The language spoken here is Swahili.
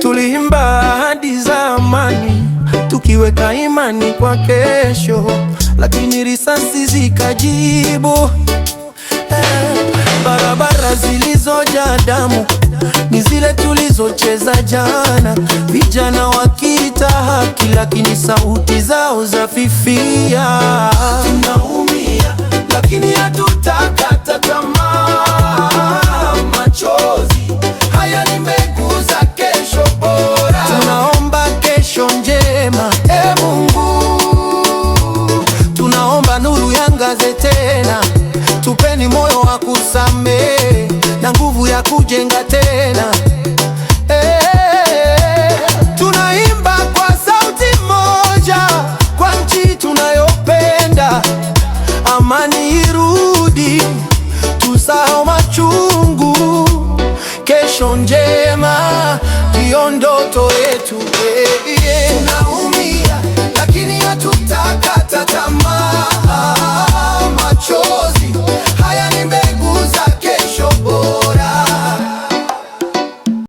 Tuliimba ahadi za amani, tukiweka imani kwa kesho, lakini risasi zikajibu. Barabara zilizojaa damu ni zile tulizocheza jana, vijana wakiita haki, lakini sauti zao zafifia. Tunaumia lakini hatutakata tamaa, machozi haya ni mbegu za kesho bora. Tunaomba kesho njema, Mungu, tunaomba nuru iangaze tena, tupeni moyo wa kusamehe na nguvu ya kujenga tena. Tunaimba kwa sauti moja kwa nchi tunayopenda, amani irudi, tusahau machungu. Kesho njema ndiyo ndoto yetu.